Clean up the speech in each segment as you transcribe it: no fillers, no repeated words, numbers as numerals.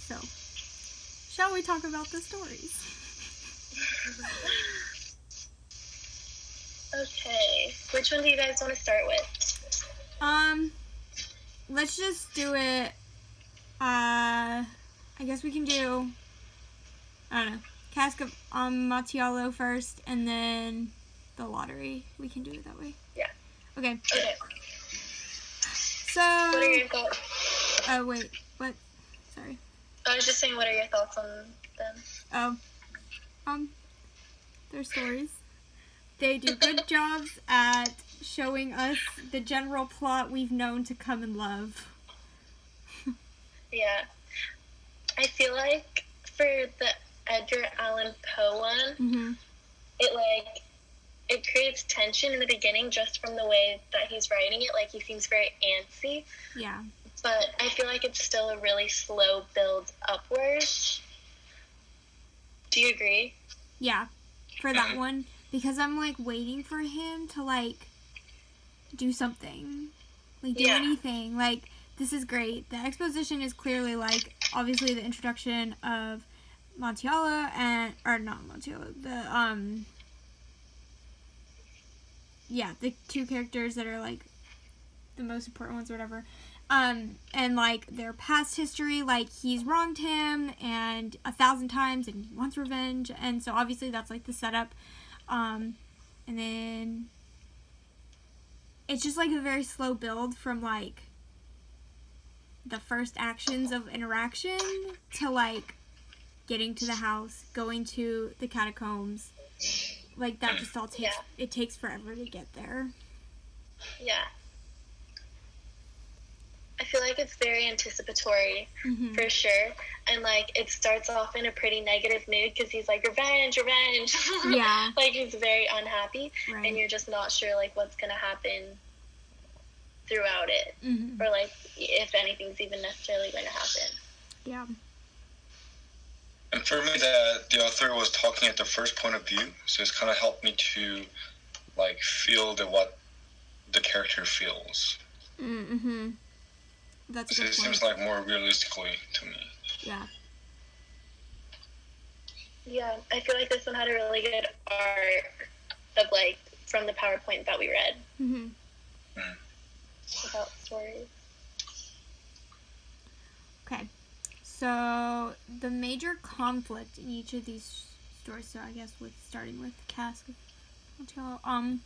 So, shall we talk about the stories? Okay. Which one do you guys want to start with? Let's just do it. I guess we can do, I don't know, Cask of Amontillado first, and then the lottery. We can do it that way. Yeah. Okay. Okay. So. What are your thoughts? Oh, wait. What? Sorry. I was just saying, what are your thoughts on them? Oh. Their stories. They do good jobs at showing us the general plot we've known to come and love. Yeah. I feel like for the Edgar Allan Poe one, it creates tension in the beginning just from the way that he's writing it. Like, he seems very antsy. Yeah. But I feel like it's still a really slow build upward. Do you agree? Yeah. For that one. Because I'm, like, waiting for him to, like, do something. Like, do anything. Like, this is great. The exposition is clearly, like, obviously the introduction of Montiella and... Or, not Montiella. The two characters that are, like, the most important ones or whatever. And, like, their past history, like, he's wronged him and 1,000 times and he wants revenge. And so, obviously, that's, like, the setup. And then it's just, like, a very slow build from, like, the first actions of interaction to, like, getting to the house, going to the catacombs. Like, that just all takes, it takes forever to get there. Yeah. I feel like it's very anticipatory, for sure. And, like, it starts off in a pretty negative mood because he's like, revenge. Yeah. Like, he's very unhappy. Right. And you're just not sure, like, what's going to happen throughout it. Or, like, if anything's even necessarily going to happen. Yeah. And for me, the author was talking at the first point of view. So it's kind of helped me to, like, feel what the character feels. That's a good point. It seems like more realistically to me. Yeah. Yeah, I feel like this one had a really good arc of, like, from the PowerPoint that we read. About stories. Okay. So, the major conflict in each of these stories, so I guess starting with Cask of Amontillado,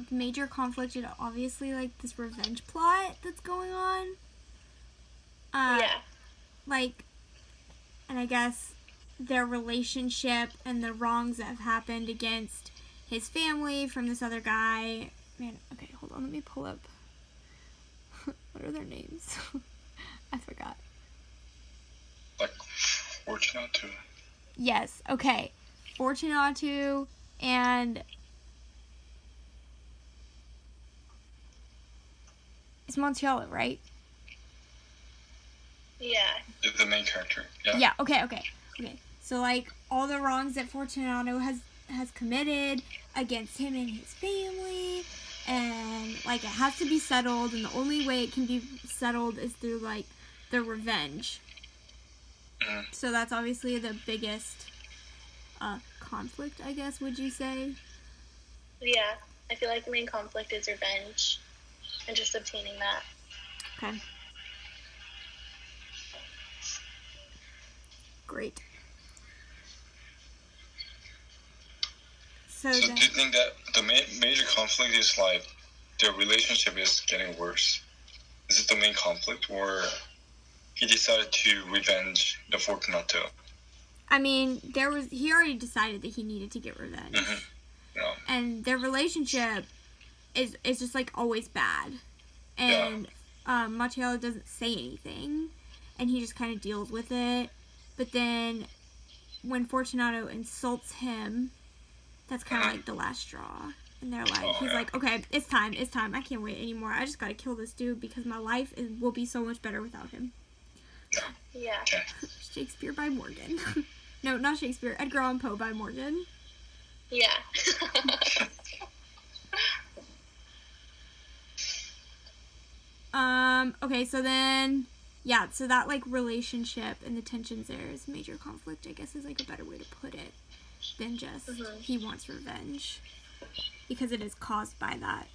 the major conflict is obviously, like, this revenge plot that's going on. Like, and I guess their relationship and the wrongs that have happened against his family from this other guy. Man, okay, hold on, let me pull up. What are their names? I forgot. Like, Fortunato. Yes, okay. Fortunato and... It's Montiella, right? Yeah. The main character. Yeah. Yeah, okay. So, like, all the wrongs that Fortunato has committed against him and his family, and, like, it has to be settled, and the only way it can be settled is through, like, the revenge. So that's obviously the biggest conflict, I guess, would you say? Yeah, I feel like the main conflict is revenge, and just obtaining that. Okay. Great. So do you think that the major conflict is, like, their relationship is getting worse? Is it the main conflict, or he decided to revenge the Fortunato? I mean, he already decided that he needed to get revenge. Yeah. And their relationship is just, like, always bad. And Montiella doesn't say anything, and he just kind of deals with it. But then when Fortunato insults him, that's kind of like the last straw. And they're like, he's like, okay, it's time. I can't wait anymore. I just gotta kill this dude because my life will be so much better without him. Yeah. Shakespeare by Morgan. No, not Shakespeare. Edgar Allan Poe by Morgan. Yeah. Okay, so then yeah, so that, like, relationship and the tensions there is major conflict, I guess, is, like, a better way to put it than just he wants revenge. Because it is caused by that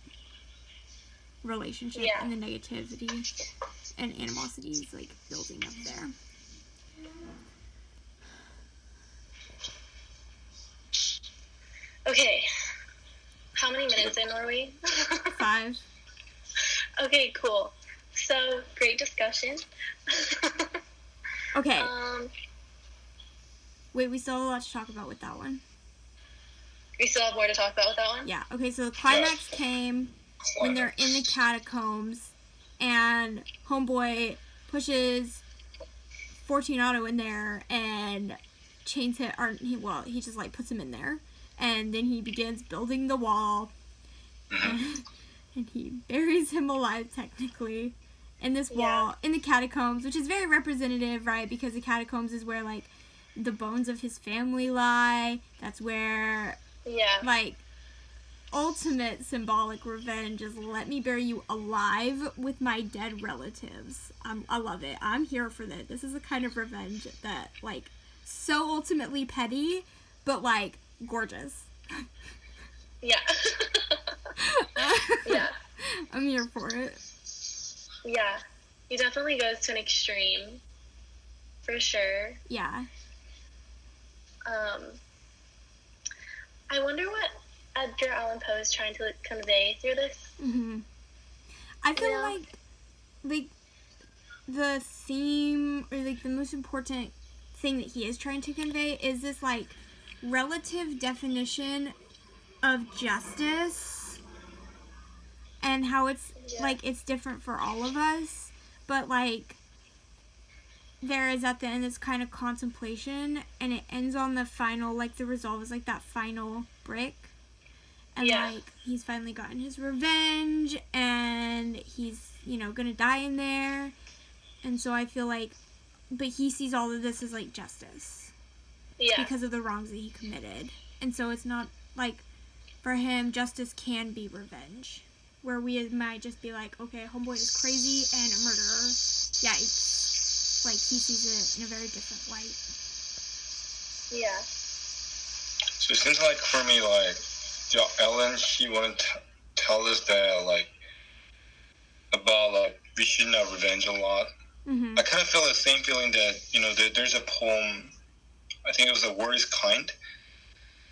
relationship and the negativity and animosity is, like, building up there. Okay. How many minutes in are we? 5. Okay, cool. So, great discussion. Okay. Wait, we still have a lot to talk about with that one. We still have more to talk about with that one? Yeah, okay, so the climax came when they're in the catacombs, and Homeboy pushes Fortunato in there and chains him, or he just, like, puts him in there, and then he begins building the wall, and he buries him alive, technically, in this wall, in the catacombs, which is very representative, right, because the catacombs is where, like, the bones of his family lie. That's where, like, ultimate symbolic revenge is let me bury you alive with my dead relatives. I love it. I'm here for that. This is the kind of revenge that, like, so ultimately petty, but, like, gorgeous. Yeah. Yeah. I'm here for it. Yeah. He definitely goes to an extreme. For sure. Yeah. I wonder what Edgar Allan Poe is trying to convey through this. I feel like the theme, or, like, the most important thing that he is trying to convey is this, like, relative definition of justice and how it's like it's different for all of us, but, like, there is at the end this kind of contemplation, and it ends on the final, like, the resolve is like that final brick, and like he's finally gotten his revenge, and he's, you know, gonna die in there, and so I feel like, but he sees all of this as, like, justice because of the wrongs that he committed, and so it's not like, for him, justice can be revenge, where we might just be like, okay, Homeboy is crazy and a murderer, yikes. Like, he sees it in a very different light. Yeah. So it seems like, for me, like, Ellen, she wanted to tell us that, like, about, like, we should not revenge a lot. I kind of feel the same feeling that, you know, there's a poem, I think it was War is Kind.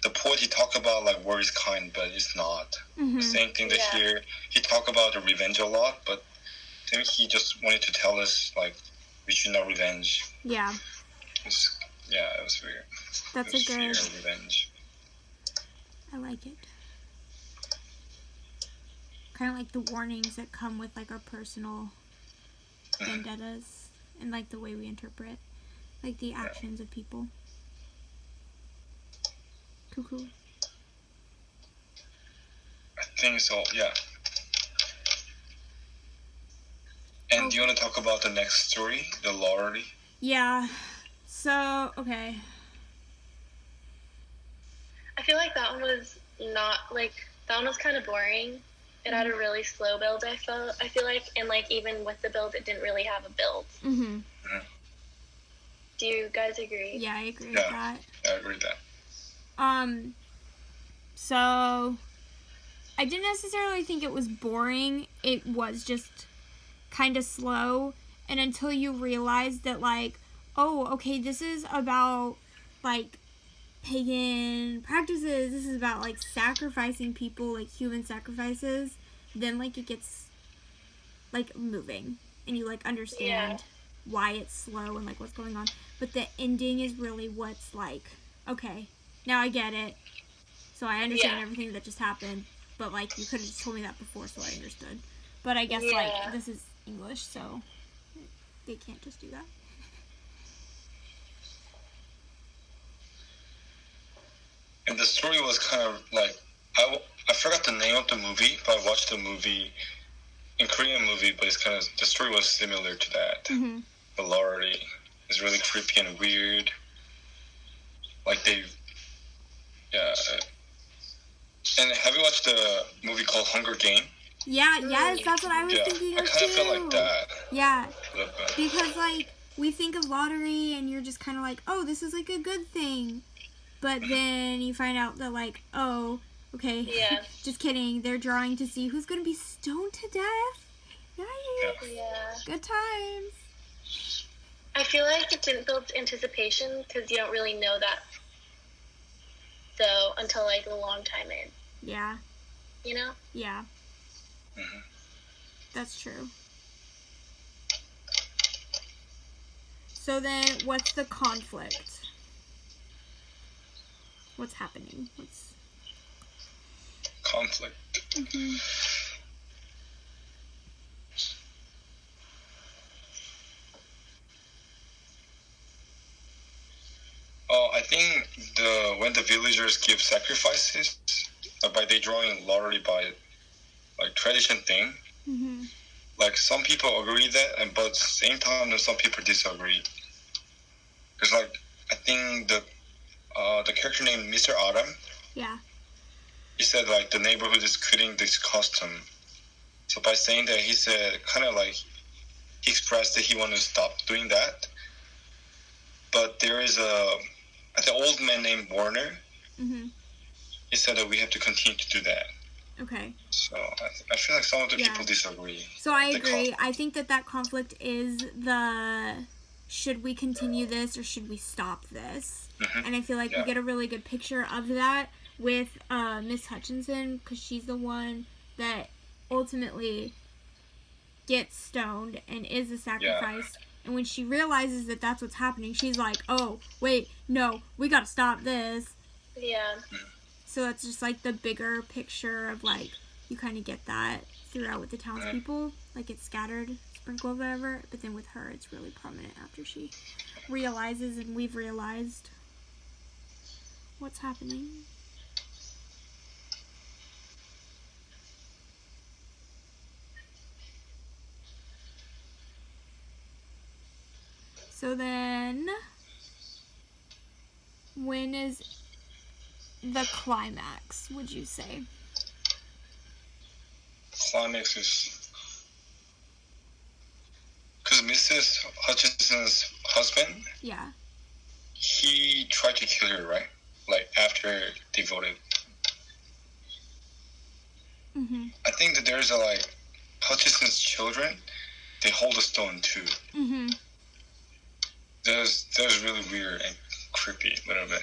The poet, he talked about, like, war is kind, but it's not. The same thing that here, he talked about the revenge a lot, but I think he just wanted to tell us, like, we should not revenge. Yeah. It was weird. That's a good... Fear of revenge. I like it. Kind of like the warnings that come with, like, our personal vendettas and, like, the way we interpret, like, the actions of people. Cool. I think so, yeah. And do you want to talk about the next story, the lottery? Yeah. So, okay. I feel like that one was not, like, that one was kind of boring. It had a really slow build, I feel like, and, like, even with the build, it didn't really have a build. Do you guys agree? Yeah, I agree with that. I agree with that. So, I didn't necessarily think it was boring. It was just kind of slow. And until you realize that, like, oh, okay, this is about, like, pagan practices. This is about, like, sacrificing people, like, human sacrifices. Then, like, it gets, like, moving. And you, like, understand why it's slow and, like, what's going on. But the ending is really what's, like, okay, now I get it. So I understand everything that just happened. But, like, you could have just told me that before so I understood. But I guess, like, this is English, so they can't just do that. And the story was kind of, like, I forgot the name of the movie, but I watched the movie, in Korean movie, but it's kind of, the story was similar to that. The lottery is really creepy and weird. Like, and have you watched the movie called Hunger Game? Yeah, yes, that's what I was thinking of too. I kind of feel like that. Yeah, love that. Because, like, we think of lottery and you're just kind of like, oh, this is, like, a good thing. But then you find out that, like, oh, okay, Yeah. just kidding. They're drawing to see who's going to be stoned to death. Nice. Yeah. Good times. I feel like it didn't build anticipation because you don't really know that, though, until, like, a long time in. Yeah. You know? Yeah. Mm-hmm. That's true. So then, what's the conflict? What's happening? What's... Conflict. Mm-hmm. Oh, I think when the villagers give sacrifices, by they drawing lottery by like tradition thing, Mm-hmm. like some people agree that, but at the same time, some people disagree. Because like I think the character named Mr. Autumn, Yeah. he said like the neighborhood is quitting this custom. So by saying that, he said kind of like he expressed that he wanted to stop doing that. But there is an old man named Warner. Mm-hmm. He said that we have to continue to do that. Okay. So I feel like some of the Yeah. people disagree. So I The agree. conflict. I think that conflict is the should we continue this or should we stop this? Mhm. And I feel like we Yeah. get a really good picture of that with Miss Hutchinson because she's the one that ultimately gets stoned and is a sacrifice. And when she realizes that that's what's happening, she's like, oh, wait, no, we gotta stop this. Yeah. So that's just like the bigger picture of like, you kind of get that throughout with the townspeople. Like it's scattered, sprinkled, whatever. But then with her, it's really prominent after she realizes and we've realized what's happening. So then, when is the climax, would you say? Climax is because Mrs. Hutchinson's husband, Yeah. he tried to kill her, right? Like after they voted. Mm-hmm. I think that there's a like Hutchinson's children. They hold a stone too. Mm-hmm. That was really weird and creepy a little bit.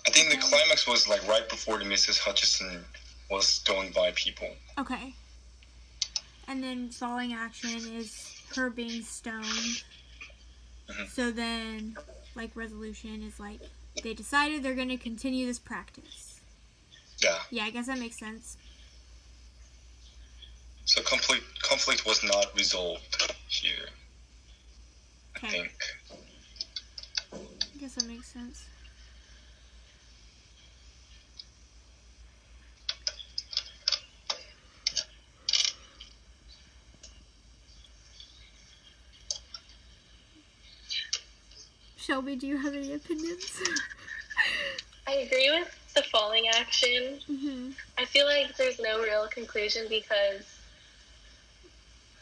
I think the climax was like right before the Mrs. Hutchinson was stoned by people. Okay. And then following action is her being stoned. Mhm. So then, like, resolution is like, they decided they're going to continue this practice. Yeah. Yeah, I guess that makes sense. So conflict was not resolved here. I Okay. think. I guess that makes sense. Shelby, do you have any opinions? I agree with the falling action. Mm-hmm. I feel like there's no real conclusion because,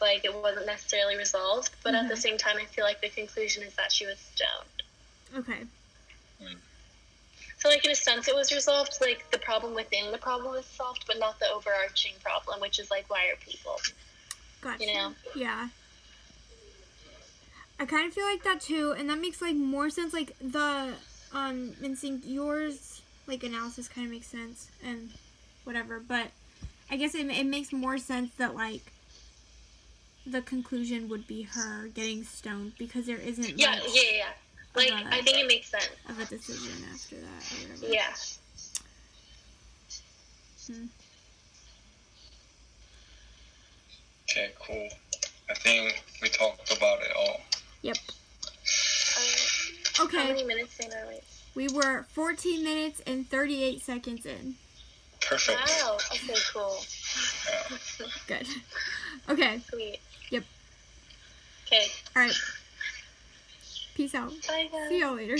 like, it wasn't necessarily resolved. But at the same time, I feel like the conclusion is that she was stoned. Okay. So, like, in a sense, it was resolved. Like, the problem within the problem was solved, but not the overarching problem, which is, like, why are people, Gotcha. you know? Yeah. I kind of feel like that too, and that makes like more sense. Like the Instinct, yours like analysis kind of makes sense and whatever, but I guess it makes more sense that like the conclusion would be her getting stoned because there isn't Yeah. much Like, of a- I think it makes sense. of a decision after that or whatever. Yeah. Okay, cool. I think we talked about it all. Yep. How Okay. many minutes in are we? We were 14 minutes and 38 seconds in. Perfect. Wow. Okay, cool. Yeah. Good. Okay. Sweet. Yep. Okay. All right. Peace out. Bye, guys. See y'all later.